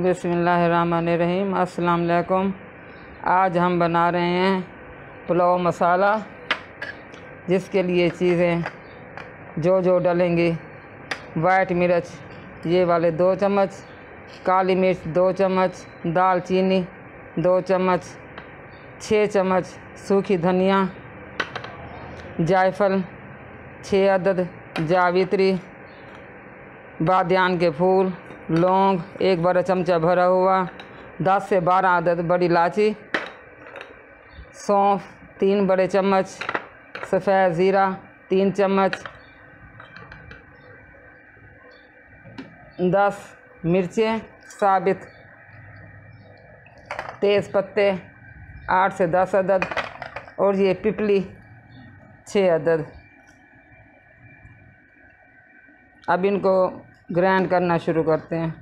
बिस्मिल्लाहिर्रहमानिर्रहीम। अस्सलाम वालेकुम। आज हम बना रहे हैं पुलाव मसाला, जिसके लिए चीज़ें जो डलेंगी: वाइट मिर्च ये वाले 2 चम्मच, काली मिर्च 2 चम्मच, दालचीनी 2 चम्मच, 6 चम्मच सूखी धनिया, जायफल 6 अदद, जावित्री, बादियान के फूल, लौंग 1 बड़ा चमचा भरा हुआ, 10 से 12 अदद बड़ी इलायची, सौंफ 3 बड़े चम्मच, सफ़ेद ज़ीरा 3 चम्मच, 10 मिर्चें साबित, तेज़ पत्ते 8 से 10 अदद और ये पिपली 6 अदद। अब इनको ग्राइंड करना शुरू करते हैं।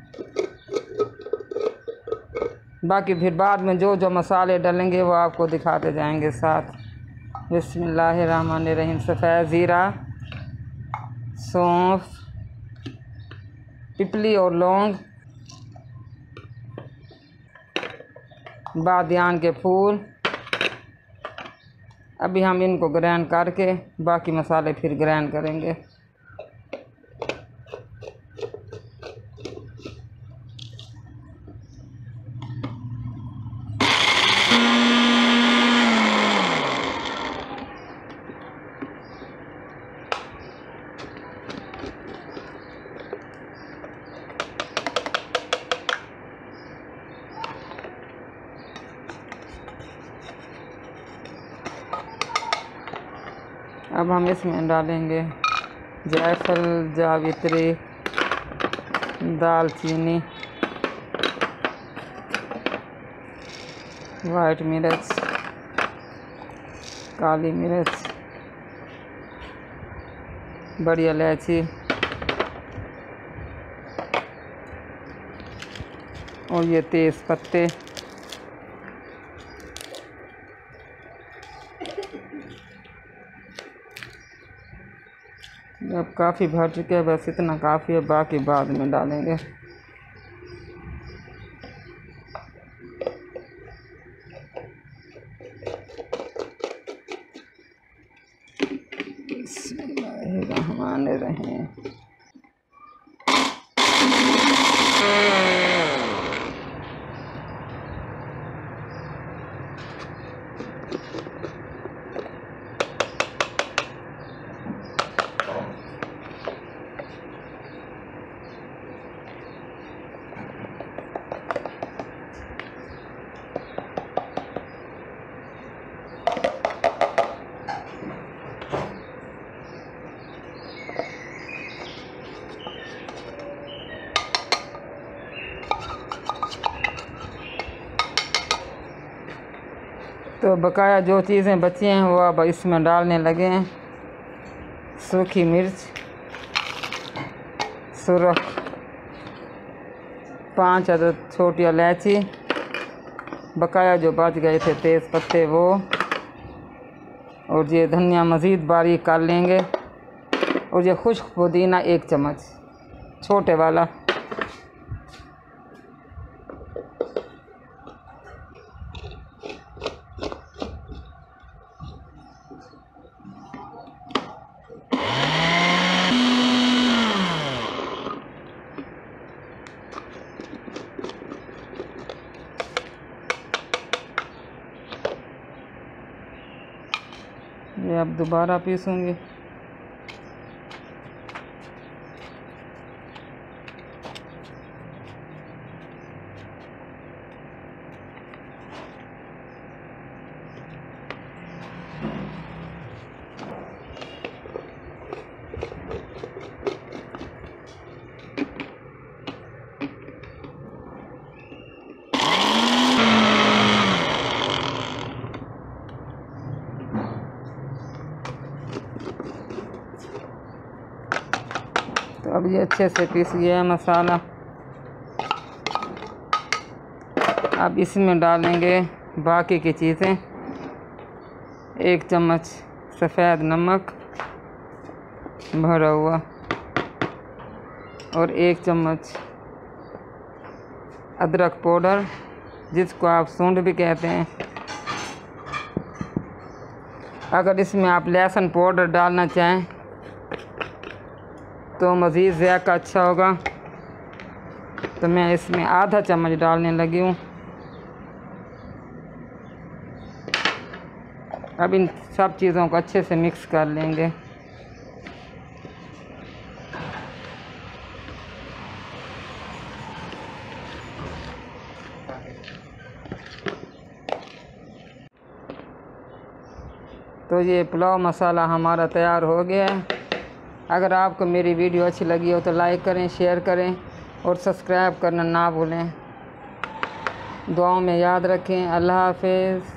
बाकी फिर बाद में जो मसाले डलेंगे वो आपको दिखाते जाएंगे साथ। बिस्मिल्लाहिर्रहमानिर्रहीम। सफ़ेद ज़ीरा, सौंफ, पिपली और लौंग, बादियान के फूल। अभी हम इनको ग्राइंड करके बाकी मसाले फिर ग्राइंड करेंगे। अब हम इसमें डालेंगे जायफल, जावित्री, दालचीनी, वाइट मिर्च, काली मिर्च, बड़ी इलायची और ये तेज़ पत्ते। अब काफ़ी भर चुके हैं, बस इतना काफ़ी है, बाकी बाद में डालेंगे। बिस्मिल्लाहिर्रहमानिर्रहीम। तो बकाया जो चीज़ें बची हैं वो अब इसमें डालने लगे हैं। सूखी मिर्च, सुरख 5 अदद छोटी इलायची, बकाया जो बच गए थे तेज़ पत्ते वो, और ये धनिया मज़ीद बारीक कर लेंगे, और ये खुश्क पुदीना 1 चम्मच छोटे वाला। ये अब दोबारा पीसूँगी। तो अब ये अच्छे से पीस गया है मसाला। अब इसमें डालेंगे बाकी की चीज़ें। 1 चम्मच सफ़ेद नमक भरा हुआ और 1 चम्मच अदरक पाउडर, जिसको आप सूंड भी कहते हैं। अगर इसमें आप लहसुन पाउडर डालना चाहें तो मज़ीद ज़ायका अच्छा होगा, तो मैं इसमें आधा चम्मच डालने लगी हूँ। अब इन सब चीज़ों को अच्छे से मिक्स कर लेंगे। तो ये पुलाव मसाला हमारा तैयार हो गया है। अगर आपको मेरी वीडियो अच्छी लगी हो तो लाइक करें, शेयर करें और सब्सक्राइब करना ना भूलें। दुआओं में याद रखें। अल्लाह हाफ़िज़।